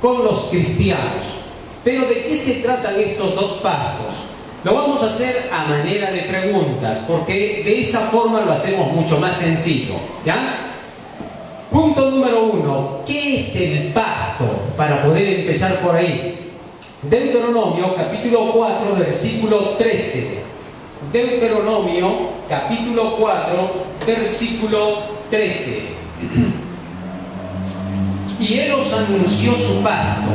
con los cristianos. Pero ¿de qué se tratan estos dos pactos? Lo vamos a hacer a manera de preguntas, porque de esa forma lo hacemos mucho más sencillo, ¿ya? Punto número 1. ¿Qué es el pacto? Para poder empezar por ahí. Deuteronomio, capítulo 4, versículo 13. Deuteronomio, capítulo 4, versículo 13. Y él os anunció su pacto,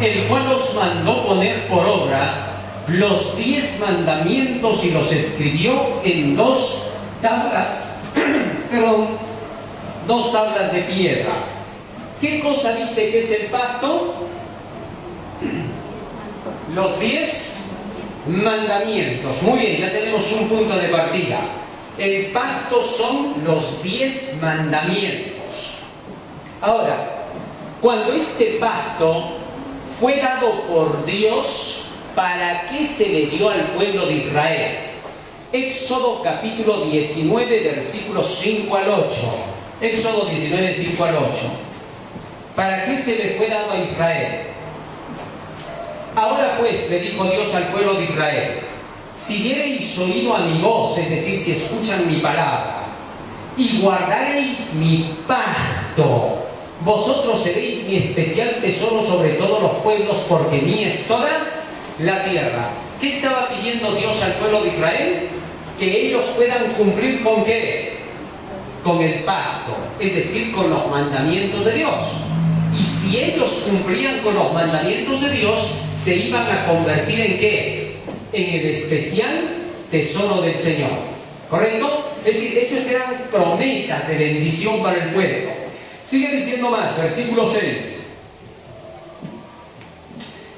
el cual os mandó poner por obra los 10 mandamientos y los escribió en 2 tablas, dos tablas de piedra. ¿Qué cosa dice que es el pacto? Los 10 mandamientos. Muy bien, ya tenemos un punto de partida. El pacto son los 10 mandamientos. Ahora, cuando este pacto fue dado por Dios, ¿para qué se le dio al pueblo de Israel? Éxodo capítulo 19, versículos 5 al 8. Éxodo 19, 5 al 8. ¿Para qué se le fue dado a Israel? Ahora pues, le dijo Dios al pueblo de Israel, si diereis oído a mi voz, es decir, si escuchan mi palabra, y guardareis mi pacto, vosotros seréis mi especial tesoro sobre todos los pueblos, porque mía es toda la tierra. ¿Qué estaba pidiendo Dios al pueblo de Israel? Que ellos puedan cumplir ¿con qué? Con el pacto, es decir, con los mandamientos de Dios. Y si ellos cumplían con los mandamientos de Dios, se iban a convertir ¿en qué? En el especial tesoro del Señor. ¿Correcto? Es decir, esas eran promesas de bendición para el pueblo. Sigue diciendo más, versículo 6.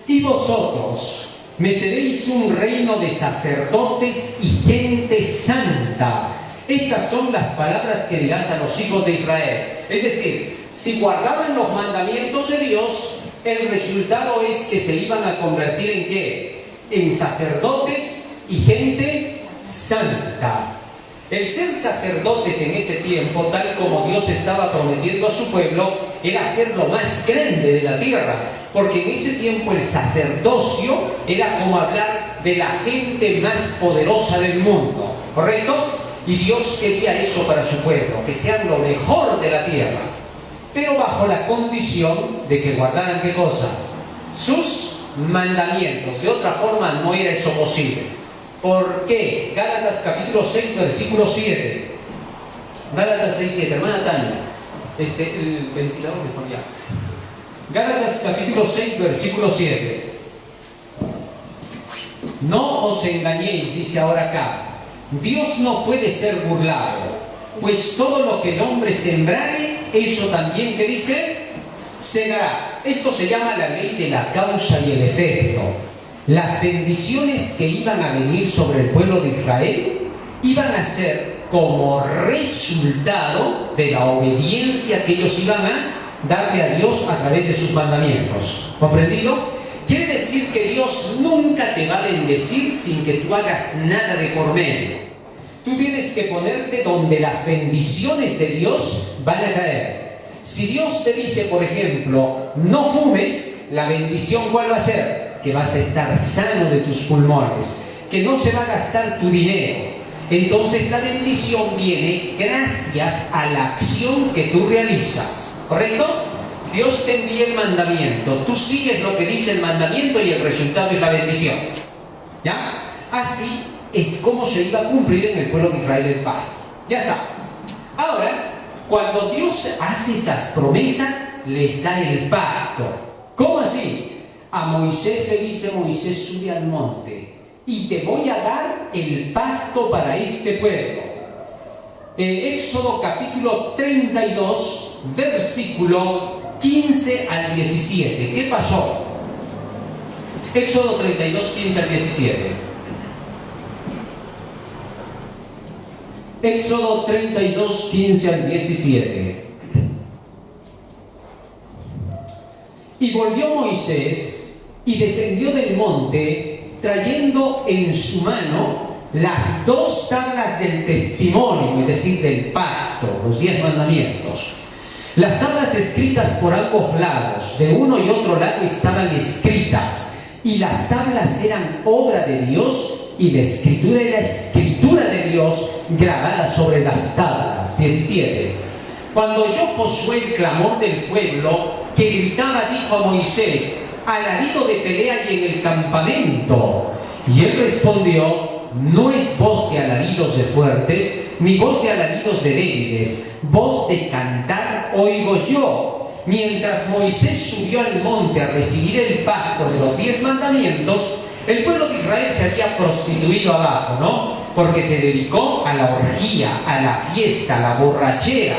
Y vosotros me seréis un reino de sacerdotes y gente santa. Estas son las palabras que dirás a los hijos de Israel. Es decir, si guardaban los mandamientos de Dios, el resultado es que se iban a convertir ¿en qué? En sacerdotes y gente santa. El ser sacerdotes en ese tiempo, tal como Dios estaba prometiendo a su pueblo, era ser lo más grande de la tierra, porque en ese tiempo el sacerdocio era como hablar de la gente más poderosa del mundo, ¿correcto? Y Dios quería eso para su pueblo, que sean lo mejor de la tierra, pero bajo la condición de que guardaran ¿qué cosa? Sus mandamientos. De otra forma no era eso posible. ¿Por qué? Gálatas capítulo 6, versículo 7. Gálatas 6, 7. Hermana Tania, el ventilador mejor ya. Gálatas capítulo 6, versículo 7. No os engañéis, dice ahora acá. Dios no puede ser burlado, pues todo lo que el hombre sembrare, eso también, ¿qué dice? Segará. Esto se llama la ley de la causa y el efecto. Las bendiciones que iban a venir sobre el pueblo de Israel iban a ser como resultado de la obediencia que ellos iban a darle a Dios a través de sus mandamientos. ¿Comprendido? Quiere decir que Dios nunca te va a bendecir sin que tú hagas nada de por medio. Tú tienes que ponerte donde las bendiciones de Dios van a caer. Si Dios te dice, por ejemplo, no fumes, la bendición ¿cuál va a ser? Que vas a estar sano de tus pulmones, que no se va a gastar tu dinero. Entonces la bendición viene gracias a la acción que tú realizas, ¿correcto? Dios te envía el mandamiento, tú sigues lo que dice el mandamiento y el resultado es la bendición. ¿Ya? Así es como se iba a cumplir en el pueblo de Israel el pacto. Ya está. Ahora, cuando Dios hace esas promesas, les da el pacto. ¿Cómo así? A Moisés le dice, Moisés, sube al monte y te voy a dar el pacto para este pueblo. Éxodo capítulo 32, versículo 15 al 17. ¿Qué pasó? Éxodo 32, 15 al 17. Éxodo 32, 15 al 17. Y volvió Moisés y descendió del monte, trayendo en su mano las 2 tablas del testimonio, es decir, del pacto, los 10 mandamientos. Las tablas escritas por ambos lados, de uno y otro lado, estaban escritas, y las tablas eran obra de Dios, y la escritura era escritura de Dios grabada sobre las tablas. 17. Cuando oyó Josué el clamor del pueblo, que gritaba, dijo a Moisés: alarido de pelea y en el campamento. Y él respondió: no es voz de alaridos de fuertes, ni voz de alaridos de débiles, voz de cantar oigo yo. Mientras Moisés subió al monte a recibir el pacto de los 10 mandamientos, el pueblo de Israel se había prostituido abajo, ¿no? Porque se dedicó a la orgía, a la fiesta, a la borrachera.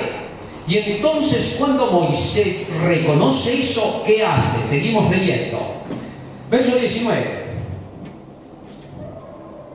Y entonces, cuando Moisés reconoce eso, ¿qué hace? Seguimos leyendo. Verso 19.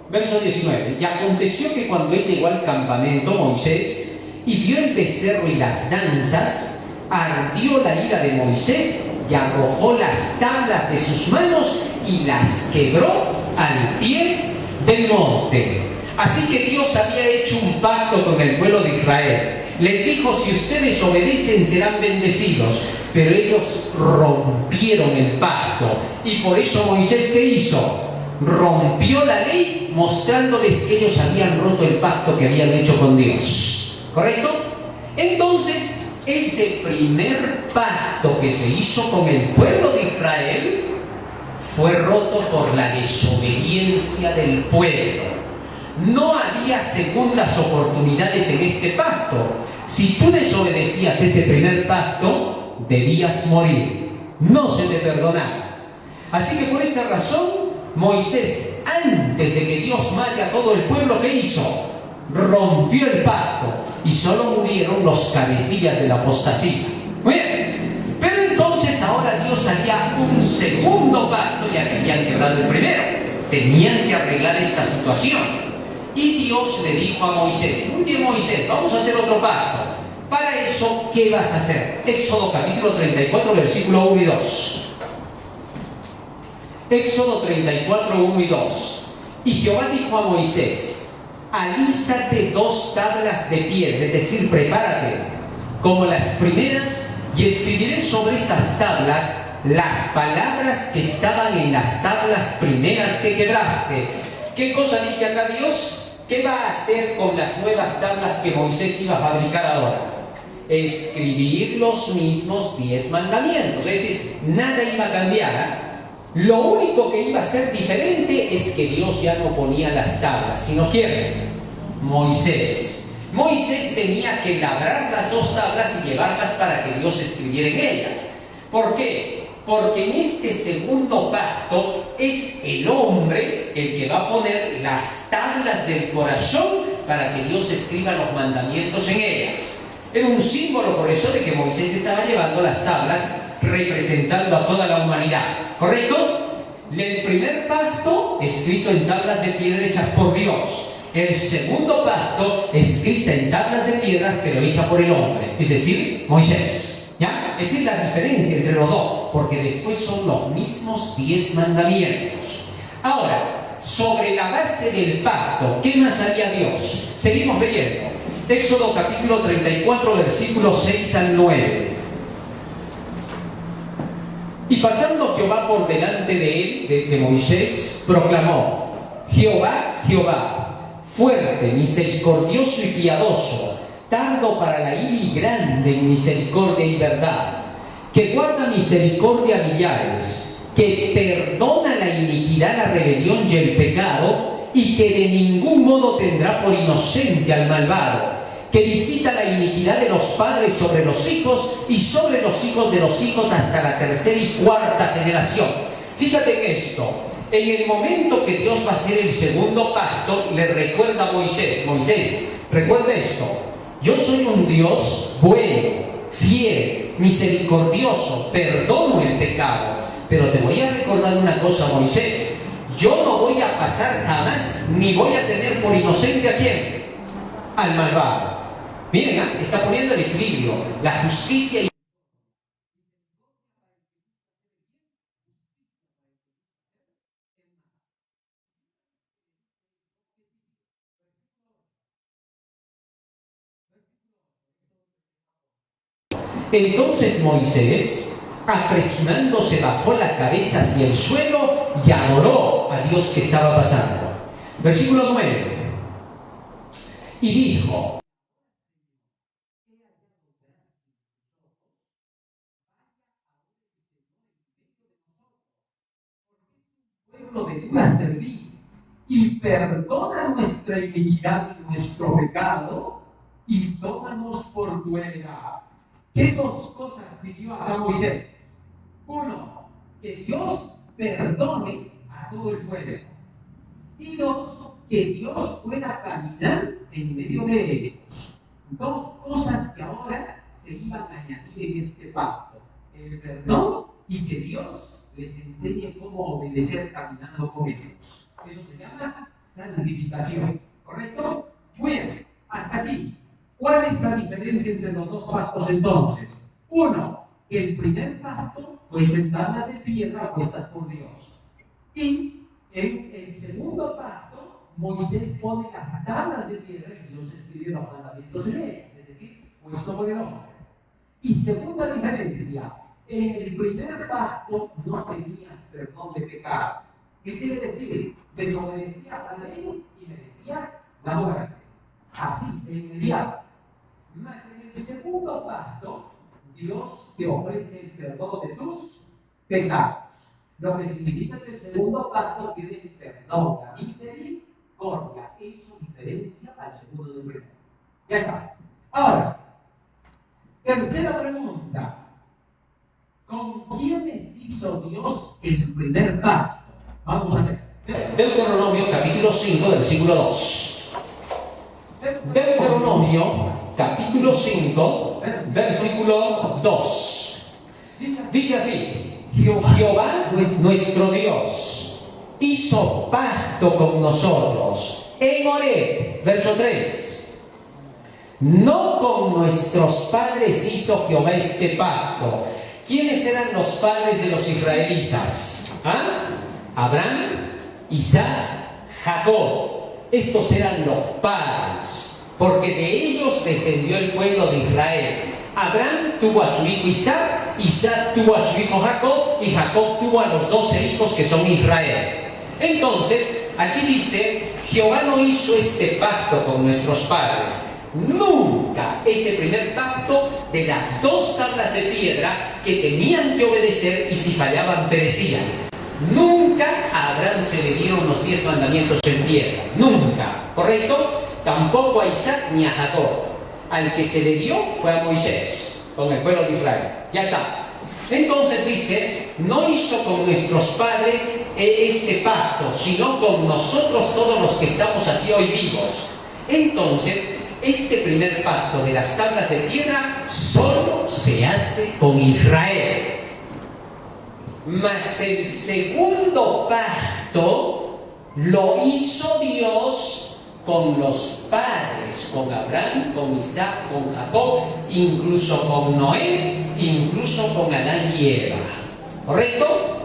Verso 19. Y aconteció que cuando él llegó al campamento, Moisés, y vio el becerro y las danzas, ardió la ira de Moisés y arrojó las tablas de sus manos y las quebró al pie del monte. Así que Dios había hecho un pacto con el pueblo de Israel. Les dijo: si ustedes obedecen serán bendecidos. Pero ellos rompieron el pacto. Y por eso Moisés, ¿qué hizo? Rompió la ley, mostrándoles que ellos habían roto el pacto que habían hecho con Dios. ¿Correcto? Entonces, ese primer pacto que se hizo con el pueblo de Israel fue roto por la desobediencia del pueblo. No había segundas oportunidades en este pacto. Si tú desobedecías ese primer pacto, debías morir. No se te perdonaba. Así que por esa razón, Moisés, antes de que Dios mate a todo el pueblo, ¿qué hizo? Rompió el pacto y solo murieron los cabecillas de la apostasía. Muy bien. Pero entonces ahora Dios haría un segundo pacto, ya que habían quebrado el primero. Tenían que arreglar esta situación. Y Dios le dijo a Moisés: muy bien, Moisés, vamos a hacer otro pacto. Para eso, ¿qué vas a hacer? Éxodo capítulo 34, versículo 1 y 2. Éxodo 34, 1 y 2. Y Jehová dijo a Moisés: alízate 2 tablas de piedra, es decir, prepárate, como las primeras, y escribiré sobre esas tablas las palabras que estaban en las tablas primeras que quebraste. ¿Qué cosa dice acá Dios? ¿Qué va a hacer con las nuevas tablas que Moisés iba a fabricar ahora? Escribir los mismos 10 mandamientos, es decir, nada iba a cambiar. Lo único que iba a ser diferente es que Dios ya no ponía las tablas, sino ¿quién? Moisés. Moisés tenía que labrar las 2 tablas y llevarlas para que Dios escribiera en ellas. ¿Por qué? Porque en este segundo pacto es el hombre el que va a poner las tablas del corazón para que Dios escriba los mandamientos en ellas. Era un símbolo por eso de que Moisés estaba llevando las tablas representando a toda la humanidad. ¿Correcto? El primer pacto escrito en tablas de piedra hechas por Dios. El segundo pacto escrita en tablas de piedras pero hecha por el hombre, es decir, Moisés. ¿Ya? Esa es la diferencia entre los dos, porque después son los mismos 10 mandamientos. Ahora, sobre la base del pacto, ¿qué más haría Dios? Seguimos leyendo. Éxodo capítulo 34, versículos 6 al 9. Y pasando Jehová por delante de él, de Moisés, proclamó: Jehová, Jehová, fuerte, misericordioso y piadoso, tardo para la ira y grande en misericordia y verdad, que guarda misericordia a millares, que perdona la iniquidad, la rebelión y el pecado, y que de ningún modo tendrá por inocente al malvado, que visita la iniquidad de los padres sobre los hijos y sobre los hijos de los hijos hasta la 3ª y 4ª generación. Fíjate en esto. En el momento que Dios va a hacer el segundo pacto, le recuerda a Moisés: Moisés, recuerda esto, yo soy un Dios bueno, fiel, misericordioso, perdono el pecado, pero te voy a recordar una cosa, Moisés: yo no voy a pasar jamás, ni voy a tener por inocente a quién, al malvado. Miren, está poniendo el equilibrio, la justicia y Entonces Moisés, apresurándose, bajó la cabeza hacia el suelo y adoró a Dios que estaba pasando. Versículo 9. Y dijo: pueblo de dura cerviz, y perdona nuestra iniquidad y nuestro pecado, y tómanos por tu heredad. ¿Qué dos cosas pidió acá Moisés? Uno, que Dios perdone a todo el pueblo. Y dos, que Dios pueda caminar en medio de ellos. Dos cosas que ahora se iban a añadir en este pacto: el perdón y que Dios les enseñe cómo obedecer caminando con ellos. Eso se llama santificación, ¿correcto? Muy bien, hasta aquí. ¿Cuál es la diferencia entre los dos pactos entonces? Uno, que el primer pacto fue hecho en tablas de piedra puestas por Dios. Y en el segundo pacto, Moisés pone las tablas de piedra y Dios escribe los mandamientos de leyes, es decir, puesto por el hombre. Y segunda diferencia, en el primer pacto no tenías perdón de pecado. ¿Qué quiere decir? Desobedecías la ley y merecías la muerte. Así, de inmediato. Mas en el segundo pacto, Dios te ofrece el perdón de tus pecados. Lo que significa que el segundo pacto tiene el perdón, la misericordia. Eso diferencia al segundo del primero. Ya está. Ahora, tercera pregunta. ¿Con quiénes hizo Dios el primer pacto? Vamos a ver. Deuteronomio capítulo 5, versículo 2. Deuteronomio capítulo 5, versículo 2. Dice así: Jehová, nuestro Dios, hizo pacto con nosotros en Horeb, verso 3. No con nuestros padres hizo Jehová este pacto. ¿Quiénes eran los padres de los israelitas? Abraham, Isaac, Jacob. Estos eran los padres, porque de ellos descendió el pueblo de Israel. Abraham tuvo a su hijo Isaac, Isaac tuvo a su hijo Jacob, y Jacob tuvo a los 12 hijos que son Israel. Entonces, aquí dice: Jehová no hizo este pacto con nuestros padres. Nunca ese primer pacto de las dos tablas de piedra que tenían que obedecer y si fallaban perecían. Nunca a Abraham se le dieron los 10 mandamientos en piedra. Nunca, ¿correcto? Tampoco a Isaac ni a Jacob. Al que se le dio fue a Moisés, con el pueblo de Israel. Ya está. Entonces dice: no hizo con nuestros padres este pacto, sino con nosotros todos los que estamos aquí hoy vivos. Entonces, este primer pacto de las tablas de piedra solo se hace con Israel. Mas el segundo pacto lo hizo Dios con los padres, con Abraham, con Isaac, con Jacob, incluso con Noé, incluso con Adán y Eva. ¿Correcto?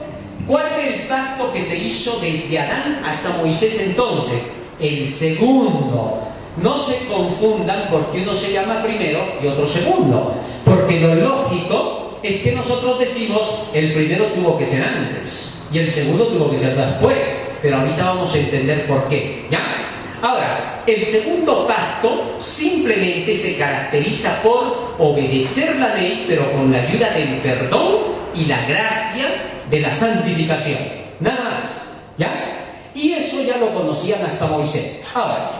¿Cuál era el pacto que se hizo desde Adán hasta Moisés entonces? El segundo. No se confundan porque uno se llama primero y otro segundo. Porque lo lógico es que nosotros decimos: el primero tuvo que ser antes y el segundo tuvo que ser después. Pero ahorita vamos a entender por qué. ¿Ya? Ahora, el segundo pacto simplemente se caracteriza por obedecer la ley, pero con la ayuda del perdón y la gracia de la santificación. Nada más. ¿Ya? Y eso ya lo conocían hasta Moisés. Ahora,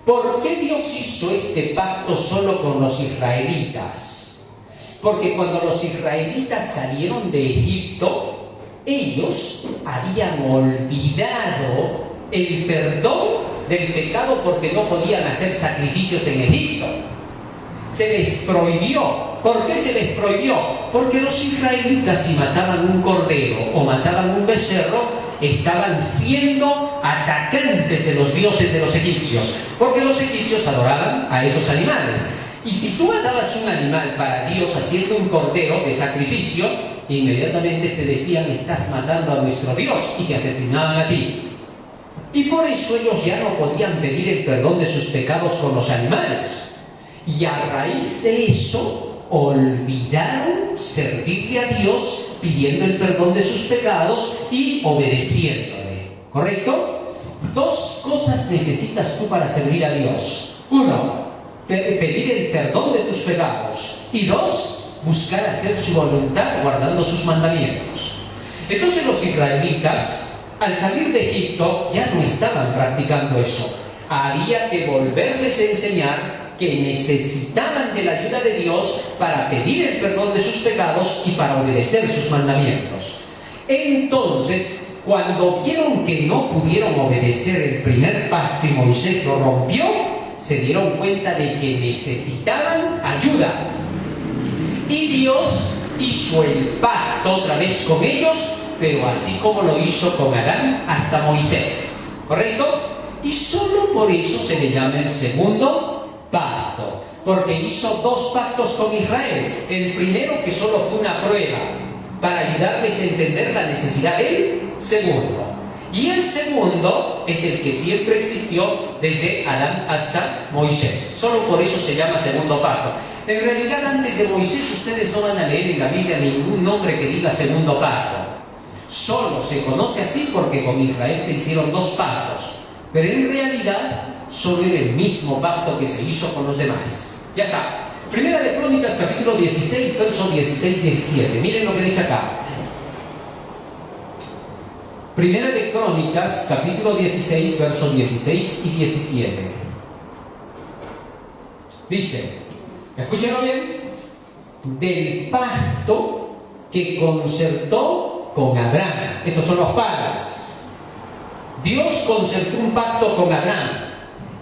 ¿por qué Dios hizo este pacto solo con los israelitas? Porque cuando los israelitas salieron de Egipto, ellos habían olvidado el perdón del pecado porque no podían hacer sacrificios en Egipto. Se les prohibió. ¿Por qué se les prohibió? Porque los israelitas, si mataban un cordero o mataban un becerro, estaban siendo atacantes de los dioses de los egipcios, porque los egipcios adoraban a esos animales. Y si tú matabas un animal para Dios haciendo un cordero de sacrificio, inmediatamente te decían: estás matando a nuestro Dios, y te asesinaban a ti. Y por eso ellos ya no podían pedir el perdón de sus pecados con los animales. Y a raíz de eso, olvidaron servirle a Dios pidiendo el perdón de sus pecados y obedeciéndole. ¿Correcto? Dos cosas necesitas tú para servir a Dios. Uno, pedir el perdón de tus pecados. Y dos, buscar hacer su voluntad guardando sus mandamientos. Entonces los israelitas, al salir de Egipto, ya no estaban practicando eso. Había que volverles a enseñar que necesitaban de la ayuda de Dios para pedir el perdón de sus pecados y para obedecer sus mandamientos. Entonces, cuando vieron que no pudieron obedecer el primer pacto y Moisés lo rompió, se dieron cuenta de que necesitaban ayuda. Y Dios hizo el pacto otra vez con ellos, pero así como lo hizo con Adán hasta Moisés. ¿Correcto? Y solo por eso se le llama el segundo pacto, porque hizo dos pactos con Israel. El primero, que solo fue una prueba para ayudarles a entender la necesidad del segundo. Y el segundo es el que siempre existió desde Adán hasta Moisés. Solo por eso se llama segundo pacto. En realidad, antes de Moisés, ustedes no van a leer en la Biblia ningún nombre que diga segundo pacto. Solo se conoce así porque con Israel se hicieron dos pactos. Pero en realidad, solo era el mismo pacto que se hizo con los demás. Ya está. Primera de Crónicas, capítulo 16, versos 16-17. Miren lo que dice acá. Primera de Crónicas, capítulo 16, versos 16 y 17. Dice, escúchenlo bien, del pacto que concertó con Abraham. Estos son los padres. Dios concertó un pacto con Abraham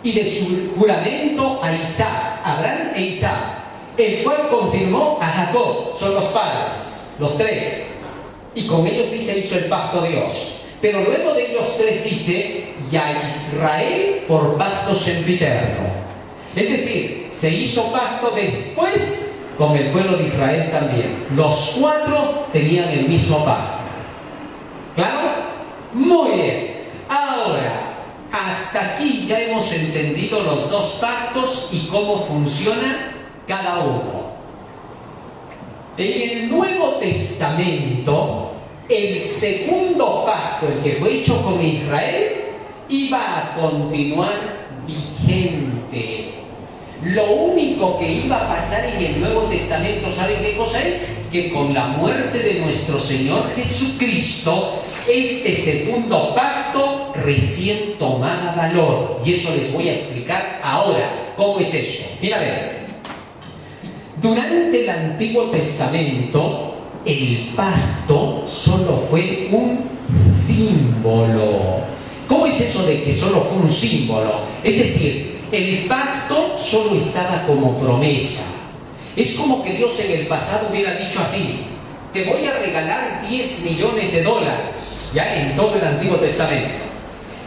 y de su juramento a Isaac, Abraham e Isaac, el cual confirmó a Jacob. Son los padres, los tres. Y con ellos dice, hizo el pacto Dios. Pero luego de ellos tres dice, y a Israel por pacto sempiterno. Es decir, se hizo pacto después con el pueblo de Israel también. Los cuatro tenían el mismo pacto. ¿Claro? Muy bien. Ahora, hasta aquí ya hemos entendido los dos pactos y cómo funciona cada uno. En el Nuevo Testamento, el segundo pacto, el que fue hecho con Israel, iba a continuar vigente. Lo único que iba a pasar en el Nuevo Testamento, ¿saben qué cosa es? Que con la muerte de nuestro Señor Jesucristo, este segundo pacto recién tomaba valor. Y eso les voy a explicar ahora. ¿Cómo es eso? Mira, a ver. Durante el Antiguo Testamento, el pacto solo fue un símbolo. ¿Cómo es eso de que solo fue un símbolo? Es decir, el pacto solo estaba como promesa. Es como que Dios en el pasado hubiera dicho así: te voy a regalar 10 millones de dólares, ya en todo el Antiguo Testamento.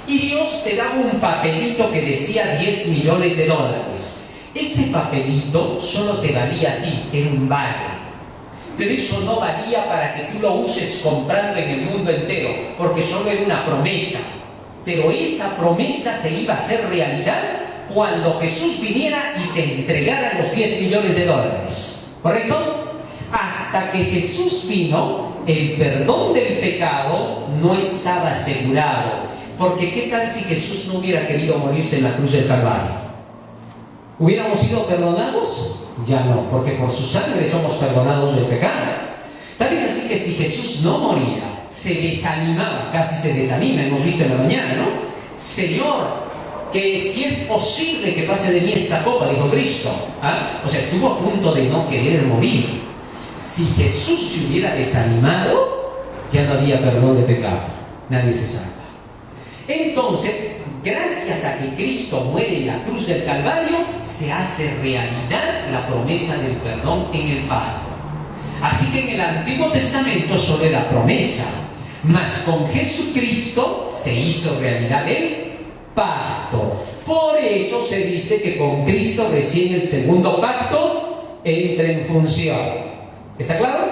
Y Dios te daba un papelito que decía 10 millones de dólares. Ese papelito solo te valía a ti, era un vale. Pero eso no valía para que tú lo uses comprando en el mundo entero, porque solo era una promesa. Pero esa promesa se iba a hacer realidad cuando Jesús viniera y te entregara los 10 millones de dólares. ¿Correcto? Hasta que Jesús vino, el perdón del pecado no estaba asegurado. Porque ¿qué tal si Jesús no hubiera querido morirse en la cruz del Calvario? ¿Hubiéramos sido perdonados? Ya no, porque por su sangre somos perdonados del pecado. Tal es así que si Jesús no moría, se desanimaba, casi se desanima, hemos visto en la mañana, ¿no? Señor, que si es posible que pase de mí esta copa, dijo Cristo. O sea, estuvo a punto de no querer morir. Si Jesús se hubiera desanimado, ya no había perdón de pecado. Nadie se salva. Entonces, gracias a que Cristo muere en la cruz del Calvario, se hace realidad la promesa del perdón en el pacto. Así que en el Antiguo Testamento solo era promesa, mas con Jesucristo se hizo realidad el pacto. Por eso se dice que con Cristo recién el segundo pacto entra en función. ¿Está claro?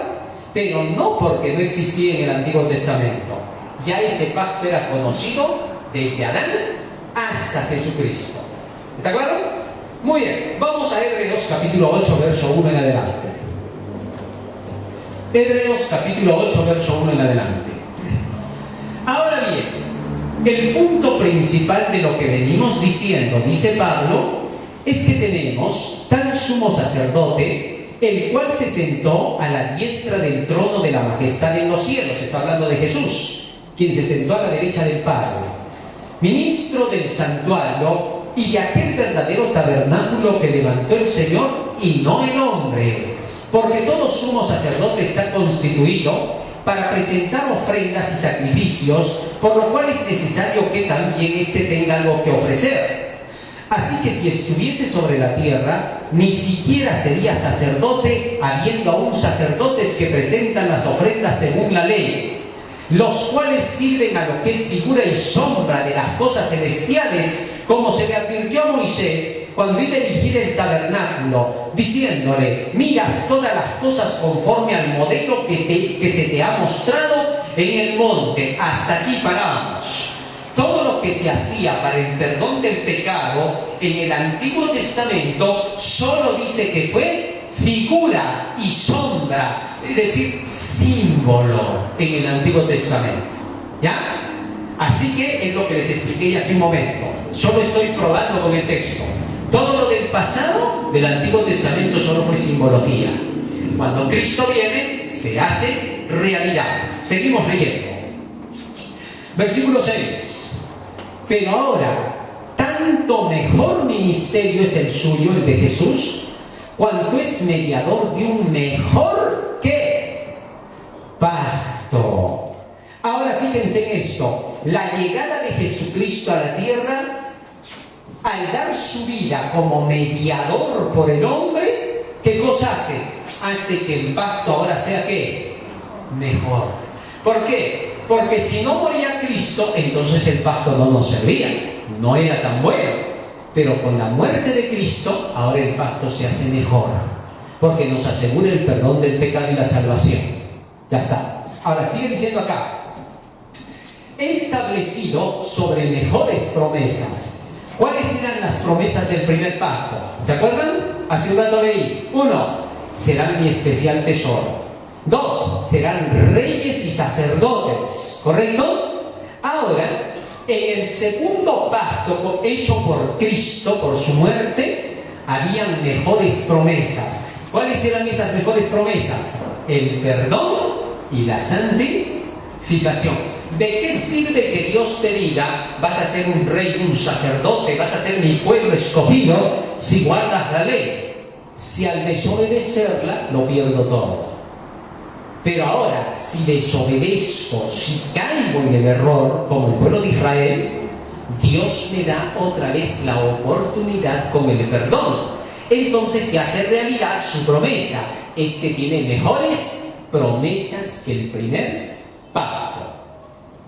Pero no porque no existía en el Antiguo Testamento. Ya ese pacto era conocido desde Adán hasta Jesucristo. ¿Está claro? Muy bien, vamos a Hebreos capítulo 8, verso 1 en adelante. Hebreos capítulo 8, verso 1 en adelante. Ahora bien, el punto principal de lo que venimos diciendo, dice Pablo, es que tenemos tal sumo sacerdote, el cual se sentó a la diestra del trono de la majestad en los cielos. Está hablando de Jesús, quien se sentó a la derecha del Padre, ministro del santuario y de aquel verdadero tabernáculo que levantó el Señor y no el hombre, porque todo sumo sacerdote está constituido para presentar ofrendas y sacrificios, por lo cual es necesario que también éste tenga algo que ofrecer. Así que si estuviese sobre la tierra, ni siquiera sería sacerdote, habiendo aún sacerdotes que presentan las ofrendas según la ley, los cuales sirven a lo que es figura y sombra de las cosas celestiales, como se le advirtió a Moisés cuando iba a erigir el tabernáculo, diciéndole: miras todas las cosas conforme al modelo que se te ha mostrado en el monte. Hasta aquí paramos. Todo lo que se hacía para el perdón del pecado en el Antiguo Testamento solo dice que fue figura y sombra, es decir, símbolo en el Antiguo Testamento. ¿Ya? Así que es lo que les expliqué hace un momento. Solo estoy probando con el texto. Todo lo del pasado del Antiguo Testamento solo fue simbología. Cuando Cristo viene, se hace realidad. Seguimos leyendo. Versículo 6. Pero ahora, tanto mejor ministerio es el suyo, el de Jesús, cuanto es mediador de un mejor ¿qué? Pacto. Ahora fíjense en esto. La llegada de Jesucristo a la tierra, al dar su vida como mediador por el hombre, ¿qué cosa hace? Hace que el pacto ahora sea ¿qué? Mejor. ¿Por qué? Porque si no moría Cristo, entonces el pacto no nos servía, no era tan bueno. Pero con la muerte de Cristo, ahora el pacto se hace mejor, porque nos asegura el perdón del pecado y la salvación. Ya está. Ahora sigue diciendo acá: establecido sobre mejores promesas. ¿Cuáles eran las promesas del primer pacto? ¿Se acuerdan? Hace un rato leí. 1. Serán mi especial tesoro. 2. Serán reyes y sacerdotes. ¿Correcto? Ahora, en el segundo pacto hecho por Cristo, por su muerte, habían mejores promesas. ¿Cuáles eran esas mejores promesas? El perdón y la santificación. ¿De qué sirve que Dios te diga: vas a ser un rey, un sacerdote, vas a ser mi pueblo escogido, si guardas la ley? Si al desobedecerla, lo pierdo todo. Pero ahora, si desobedezco, si caigo en el error, como el pueblo de Israel, Dios me da otra vez la oportunidad con el perdón. Entonces se hace realidad su promesa. Este tiene mejores promesas que el primer pacto.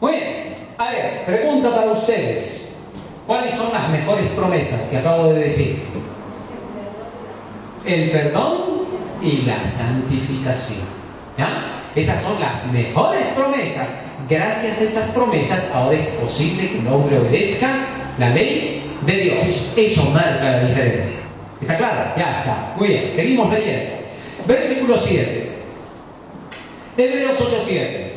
Muy bien, a ver, pregunta para ustedes. ¿Cuáles son las mejores promesas que acabo de decir? El perdón y la santificación. ¿Ya? Esas son las mejores promesas. Gracias a esas promesas, ahora es posible que el hombre obedezca la ley de Dios. Eso marca la diferencia. ¿Está claro? Ya está. Muy bien, seguimos leyendo. Versículo 7. Hebreos 8:7.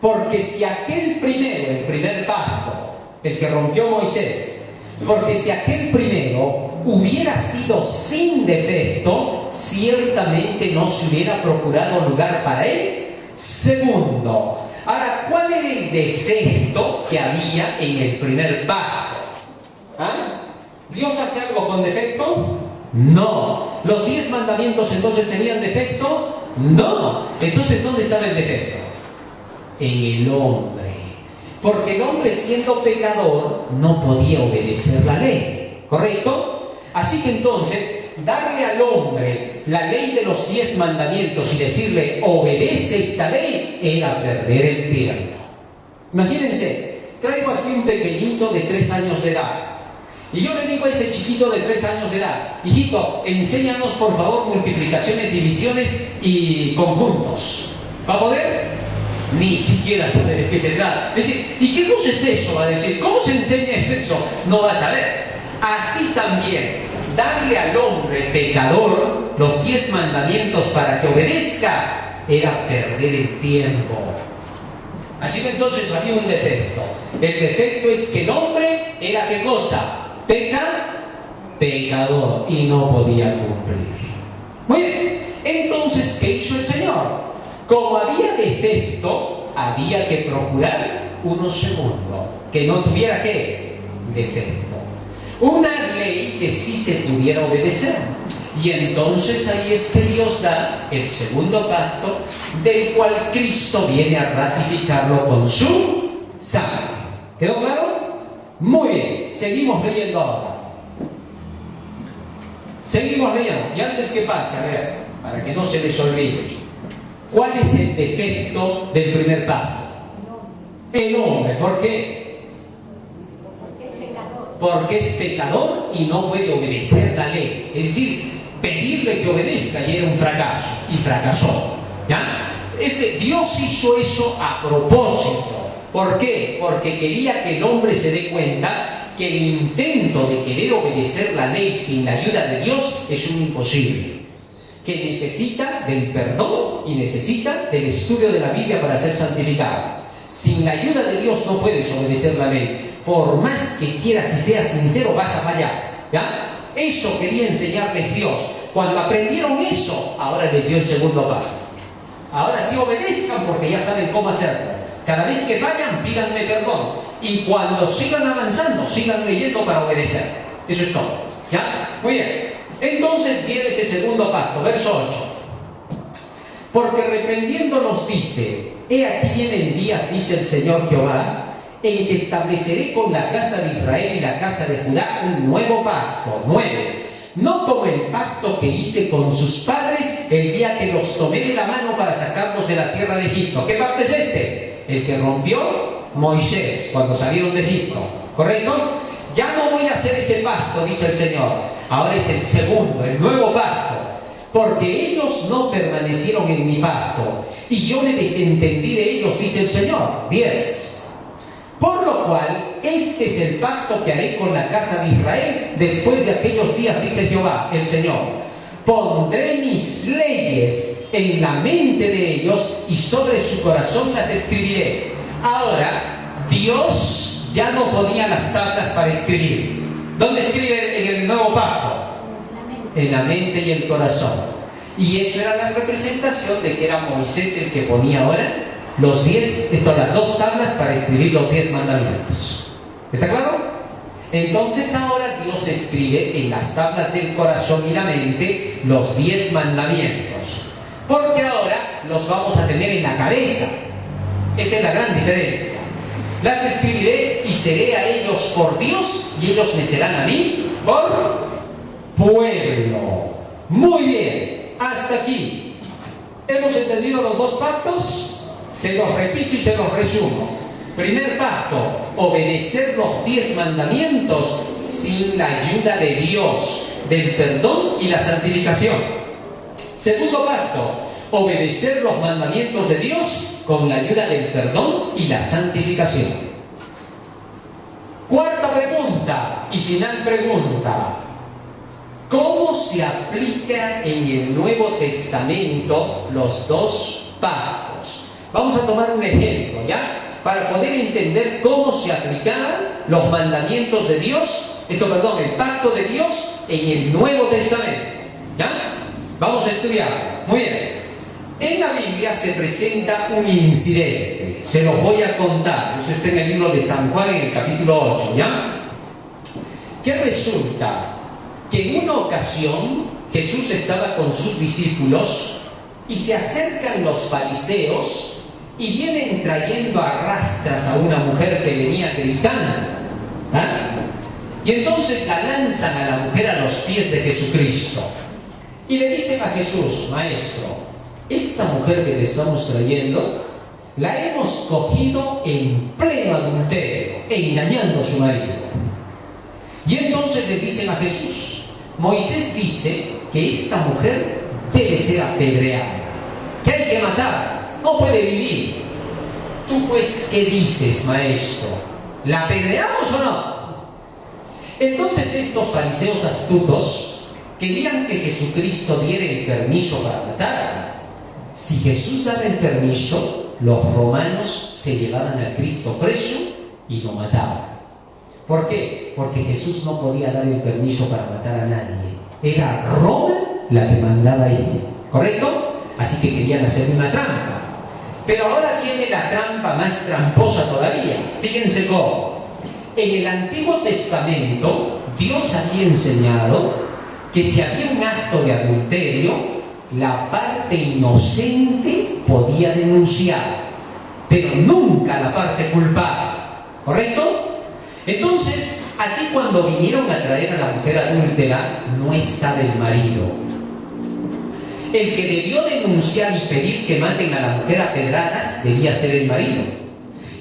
Porque si aquel primero, el primer pacto, el que rompió Moisés, porque si aquel primero hubiera sido sin defecto, ciertamente no se hubiera procurado lugar para él. Segundo, ahora, ¿cuál era el defecto que había en el primer pacto? ¿Ah? ¿Dios hace algo con defecto? No. ¿Los 10 mandamientos entonces tenían defecto? No. Entonces, ¿dónde estaba el defecto? En el hombre. Porque el hombre, siendo pecador, no podía obedecer la ley. ¿Correcto? Así que entonces, darle al hombre la ley de los 10 mandamientos y decirle: obedece esta ley, era perder el tiempo. Imagínense, traigo aquí un pequeñito de 3 años de edad. Y yo le digo a ese chiquito de 3 años de edad: hijito, enséñanos por favor multiplicaciones, divisiones y conjuntos. ¿Va a poder? Ni siquiera sabe de qué se trata. Es decir, ¿y qué cosa es eso? Va a decir, ¿cómo se enseña eso? No va a saber. Así también, darle al hombre pecador los 10 mandamientos para que obedezca era perder el tiempo. Así que entonces había un defecto. El defecto es que el hombre era ¿qué cosa? Pecador, y no podía cumplir. Muy bien, entonces ¿qué hizo el Señor? Como había defecto, había que procurar uno segundo, que no tuviera ¿qué? Defecto. Una ley que sí se pudiera obedecer. Y entonces ahí es que Dios da el segundo pacto, del cual Cristo viene a ratificarlo con su sangre. ¿Quedó claro? Muy bien, seguimos leyendo ahora. Seguimos leyendo. Y antes que pase, a ver, para que no se les olvide, ¿cuál es el defecto del primer pacto? El hombre. ¿Por qué? Porque es pecador y no puede obedecer la ley. Es decir, pedirle que obedezca y era un fracaso, y fracasó. ¿Ya? Dios hizo eso a propósito. ¿Por qué? Porque quería que el hombre se dé cuenta que el intento de querer obedecer la ley sin la ayuda de Dios es un imposible. Que necesita del perdón y necesita del estudio de la Biblia para ser santificado. Sin la ayuda de Dios no puedes obedecer la ley. Por más que quieras y seas sincero, vas a fallar. ¿Ya? Eso quería enseñarles Dios. Cuando aprendieron eso, ahora les dio el segundo pacto. Ahora sí obedezcan porque ya saben cómo hacerlo. Cada vez que fallan, pídanme perdón. Y cuando sigan avanzando, sigan leyendo para obedecer. Eso es todo. ¿Ya? Muy bien. Entonces viene ese segundo pacto, verso 8. Porque reprendiéndonos dice: he aquí vienen días, dice el Señor Jehová, en que estableceré con la casa de Israel y la casa de Judá un nuevo pacto. 9. No como el pacto que hice con sus padres el día que los tomé de la mano para sacarlos de la tierra de Egipto. ¿Qué pacto es este? El que rompió Moisés cuando salieron de Egipto. ¿Correcto? Ya no voy a hacer ese pacto, dice el Señor. Ahora es el segundo, el nuevo pacto. Porque ellos no permanecieron en mi pacto, y yo me desentendí de ellos, dice el Señor. 10. Por lo cual, este es el pacto que haré con la casa de Israel después de aquellos días, dice Jehová, el Señor. Pondré mis leyes en la mente de ellos y sobre su corazón las escribiré. Ahora, Dios ya no ponía las tablas para escribir. ¿Dónde escribe en el nuevo pacto? En la mente y el corazón. Y eso era la representación de que era Moisés el que ponía ahora las 2 tablas para escribir los 10 mandamientos. ¿Está claro? Entonces ahora Dios escribe en las tablas del corazón y la mente los 10 mandamientos. Porque ahora los vamos a tener en la cabeza. Esa es la gran diferencia. Las escribiré y seré a ellos por Dios y ellos me serán a mí por pueblo. Muy bien, hasta aquí. ¿Hemos entendido los 2 pactos? Se los repito y se los resumo. Primer pacto, obedecer los 10 mandamientos sin la ayuda de Dios, del perdón y la santificación. Segundo pacto, obedecer los mandamientos de Dios con la ayuda del perdón y la santificación. Cuarta pregunta y final pregunta. ¿Cómo se aplica en el Nuevo Testamento los 2 pactos? Vamos a tomar un ejemplo, ¿ya? Para poder entender cómo se aplicaban los mandamientos de Dios, el pacto de Dios en el Nuevo Testamento, ¿ya? Vamos a estudiar. Muy bien. En la Biblia se presenta un incidente, se los voy a contar. Eso está en el libro de San Juan, en el capítulo 8, ¿ya? Que resulta que en una ocasión Jesús estaba con sus discípulos y se acercan los fariseos y vienen trayendo a rastras a una mujer que venía gritando. ¿Ah? Y entonces la lanzan a la mujer a los pies de Jesucristo y le dicen a Jesús: Maestro, esta mujer que te estamos trayendo la hemos cogido en pleno adulterio, engañando a su marido. Y entonces le dicen a Jesús: Moisés dice que esta mujer debe ser apedreada, que hay que matar, no puede vivir. ¿Tú pues qué dices, maestro? ¿La apedreamos o no? Entonces estos fariseos astutos querían que Jesucristo diera el permiso para matar. Si Jesús daba el permiso, los romanos se llevaban a Cristo preso y lo mataban. ¿Por qué? Porque Jesús no podía dar el permiso para matar a nadie. Era Roma la que mandaba ahí, ¿correcto? Así que querían hacerle una trampa. Pero ahora viene la trampa más tramposa todavía. Fíjense cómo. En el Antiguo Testamento, Dios había enseñado que si había un acto de adulterio, la parte inocente podía denunciar, pero nunca la parte culpable, ¿correcto? Entonces, aquí cuando vinieron a traer a la mujer adúltera, no estaba el marido. El que debió denunciar y pedir que maten a la mujer a pedradas debía ser el marido.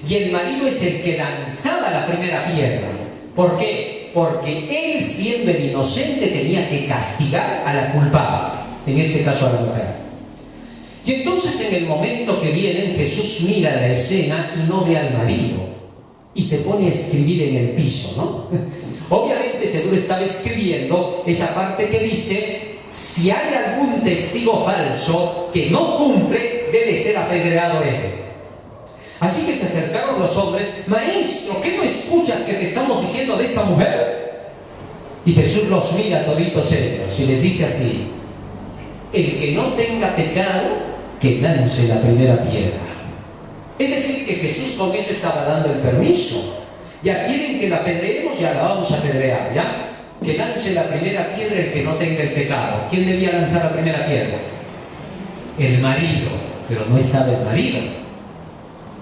Y el marido es el que lanzaba la primera piedra. ¿Por qué? Porque él, siendo el inocente, tenía que castigar a la culpable, en este caso a la mujer. Y entonces, en el momento que vienen, Jesús mira la escena y no ve al marido. Y se pone a escribir en el piso, ¿no? Obviamente, seguro estaba escribiendo esa parte que dice: si hay algún testigo falso que no cumple, debe ser apedreado él. Así que se acercaron los hombres: maestro, ¿qué no escuchas que te estamos diciendo de esta mujer? Y Jesús los mira toditos serios y les dice así: el que no tenga pecado, que lance la primera piedra. Es decir, que Jesús con eso estaba dando el permiso. Ya quieren que la apedreemos, ya la vamos a apedrear, ¿ya? Que lance la primera piedra el que no tenga el pecado. ¿Quién debía lanzar la primera piedra? El marido, pero no estaba el marido.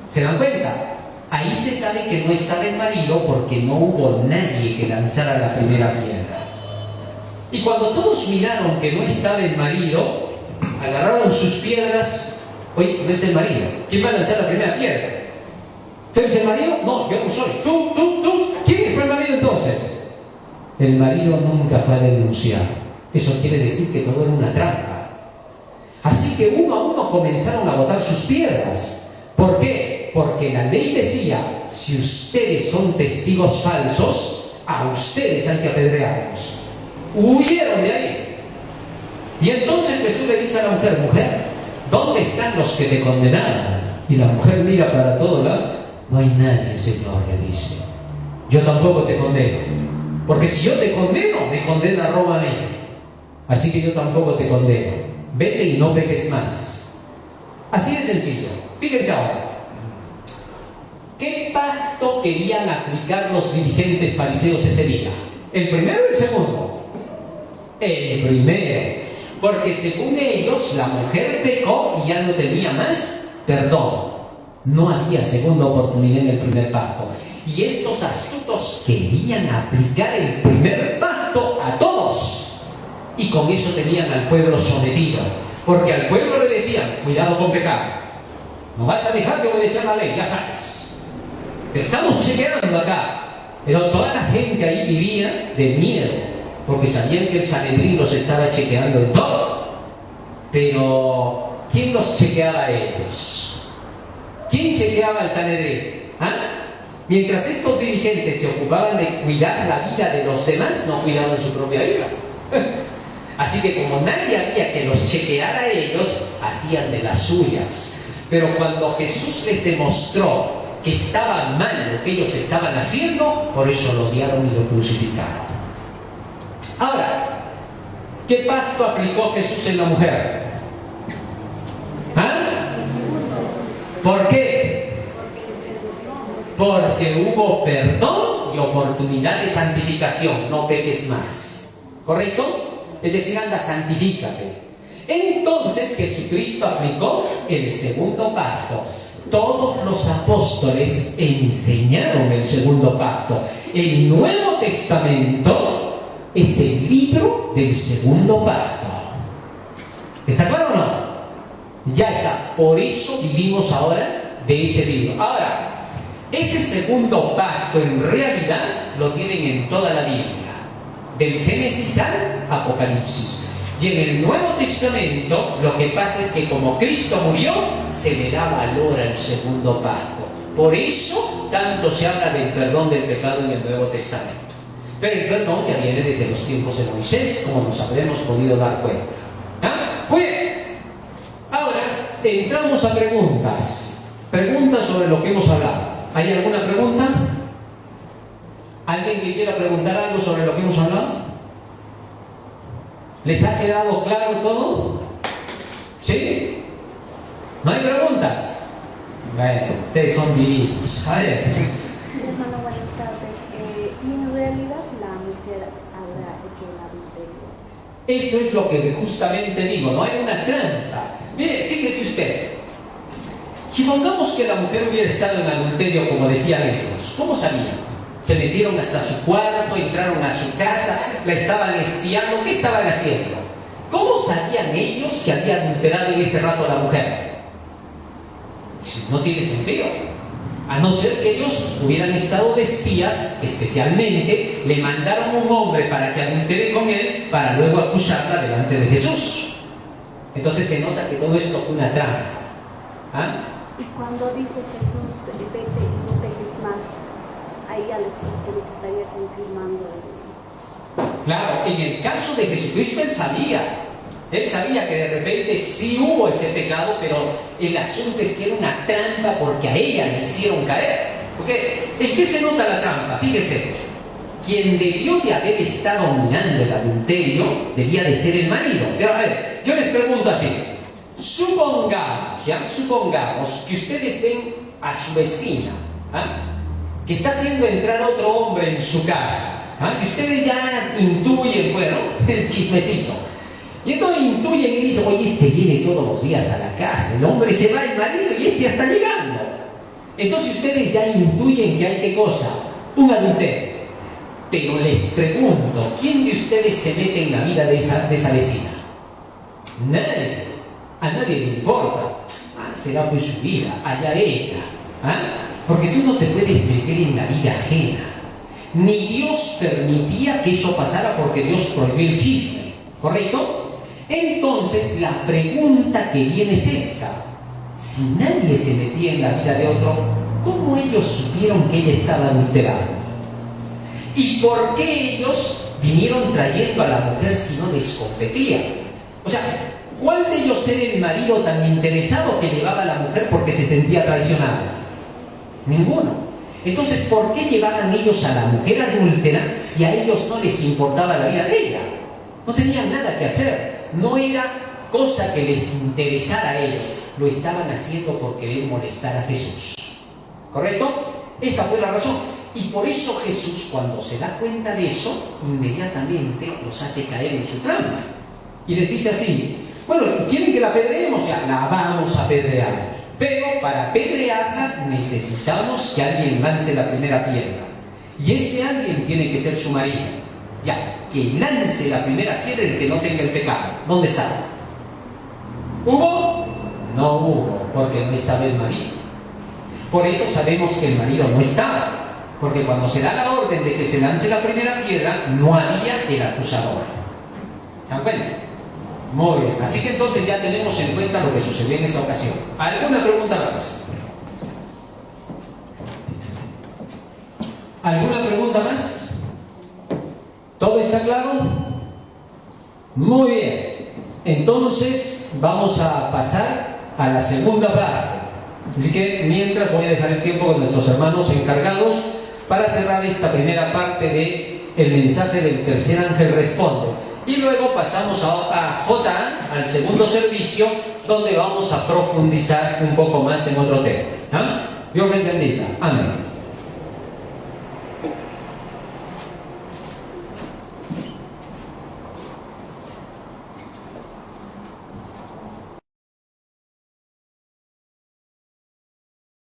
¿Se dan cuenta? Ahí se sabe que no estaba el marido porque no hubo nadie que lanzara la primera piedra. Y cuando todos miraron que no estaba el marido, agarraron sus piedras. Oye, ¿no está el marido? ¿Quién va a lanzar la primera piedra? ¿Tú eres el marido? No, yo no soy. Tú. ¿Quién es el marido entonces? El marido nunca fue a denunciar. Eso quiere decir que todo era una trampa. Así que uno a uno comenzaron a botar sus piedras. ¿Por qué? Porque la ley decía: si ustedes son testigos falsos, a ustedes hay que apedrearlos. Huyeron de ahí. Y entonces Jesús le dice a la mujer: mujer, ¿dónde están los que te condenaron? Y la mujer mira para todo lado: no hay nadie, Señor, le dice. Yo tampoco te condeno. Porque si yo te condeno, me condena Roma a mí. Así que yo tampoco te condeno. Vete y no peques más. Así de sencillo. Fíjense ahora. ¿Qué pacto querían aplicar los dirigentes fariseos ese día? ¿El primero o el segundo? El primero. Porque según ellos, la mujer pecó y ya no tenía más perdón. No había segunda oportunidad en el primer pacto. Y estos astutos querían aplicar el primer pacto a todos. Y con eso tenían al pueblo sometido. Porque al pueblo le decían: cuidado con pecar. No vas a dejar de obedecer la ley, ya sabes. Te estamos chequeando acá. Pero toda la gente ahí vivía de miedo, porque sabían que el Sanedrín los estaba chequeando en todo. Pero ¿quién los chequeaba a ellos? ¿Quién chequeaba al Sanedrín? Mientras estos dirigentes se ocupaban de cuidar la vida de los demás, no cuidaban su propia vida. Así que como nadie había que los chequeara a ellos, hacían de las suyas. Pero cuando Jesús les demostró que estaba mal lo que ellos estaban haciendo, por eso lo odiaron y lo crucificaron. Ahora, ¿qué pacto aplicó Jesús en la mujer? ¿Por qué? Porque hubo perdón y oportunidad de santificación. No peques más. ¿Correcto? Es decir, anda, santifícate. Entonces Jesucristo aplicó el segundo pacto. Todos los apóstoles enseñaron el segundo pacto. El Nuevo Testamento es el libro del segundo pacto. ¿Está claro o no? Ya está. Por eso vivimos ahora de ese libro. Ahora, ese segundo pacto en realidad lo tienen en toda la Biblia, del Génesis al Apocalipsis. Y en el Nuevo Testamento lo que pasa es que como Cristo murió, se le da valor al segundo pacto. Por eso tanto se habla del perdón del pecado en el Nuevo Testamento. Pero el perdón ya viene desde los tiempos de Moisés, como nos habremos podido dar cuenta. ¿Ah? Muy bien. Ahora entramos a preguntas. Preguntas sobre lo que hemos hablado. ¿Hay alguna pregunta? ¿Alguien que quiera preguntar algo sobre lo que hemos hablado? ¿Les ha quedado claro todo? ¿Sí? ¿No hay preguntas? Bueno, ustedes son divinos. A ver. Hermano, buenas tardes. ¿Y en realidad la mujer habrá hecho el adulterio? Eso es lo que justamente digo, no hay una trampa. Mire, fíjese usted. Supongamos que la mujer hubiera estado en adulterio, como decían ellos. ¿Cómo sabían? Se metieron hasta su cuarto, entraron a su casa, la estaban espiando. ¿Qué estaban haciendo? ¿Cómo sabían ellos que había adulterado en ese rato a la mujer? No tiene sentido. A no ser que ellos hubieran estado de espías, especialmente, le mandaron un hombre para que adultere con él, para luego acusarla delante de Jesús. Entonces se nota que todo esto fue una trampa. ¿Ah? Y cuando dice Jesús, vete y no peques más, ahí ya les como que estaría confirmando. Claro, en el caso de Jesucristo él sabía que de repente sí hubo ese pecado, pero el asunto es que era una trampa porque a ella le hicieron caer. Porque, ¿en qué se nota la trampa? Fíjese, quien debió de haber estado mirando el adulterio debía de ser el marido. Pero a ver, yo les pregunto así, supongamos que ustedes ven a su vecina, que está haciendo entrar otro hombre en su casa, y ustedes ya intuyen, bueno, el chismecito. Y entonces intuyen y dicen, oye, este viene todos los días a la casa, el hombre se va, el marido, y este ya está llegando. Entonces ustedes ya intuyen que hay ¿qué cosa? Un adulterio. Pero les pregunto, ¿quién de ustedes se mete en la vida de esa vecina? Nadie. A nadie le importa. Será pues su vida, allá ella. Porque tú no te puedes meter en la vida ajena. Ni Dios permitía que eso pasara porque Dios prohibió el chisme. ¿Correcto? Entonces la pregunta que viene es esta. Si nadie se metía en la vida de otro, ¿cómo ellos supieron que ella estaba adulterada? ¿Y por qué ellos vinieron trayendo a la mujer si no les competía? O sea, ¿cuál de ellos era el marido tan interesado que llevaba a la mujer porque se sentía traicionada? Ninguno. Entonces, ¿por qué llevaban ellos a la mujer adúltera si a ellos no les importaba la vida de ella? No tenían nada que hacer. No era cosa que les interesara a ellos. Lo estaban haciendo por querer molestar a Jesús. ¿Correcto? Esa fue la razón. Y por eso Jesús, cuando se da cuenta de eso, inmediatamente los hace caer en su trampa. Y les dice así, bueno, ¿quieren que la apedreemos? Ya, la vamos a apedrear. Pero para apedrearla necesitamos que alguien lance la primera piedra. Y ese alguien tiene que ser su marido. Ya, que lance la primera piedra el que no tenga el pecado. ¿Dónde está? ¿Hubo? No hubo, porque no estaba el marido. Por eso sabemos que el marido no estaba. Porque cuando se da la orden de que se lance la primera piedra, no había el acusador. ¿Se dan cuenta? Muy bien. Así que entonces ya tenemos en cuenta lo que sucedió en esa ocasión. ¿Alguna pregunta más? ¿Alguna pregunta más? ¿Todo está claro? Muy bien. Entonces vamos a pasar a la segunda parte. Así que mientras voy a dejar el tiempo con nuestros hermanos encargados para cerrar esta primera parte del mensaje del tercer ángel responde. Y luego pasamos a J, al segundo servicio, donde vamos a profundizar un poco más en otro tema. Dios les bendiga. Amén.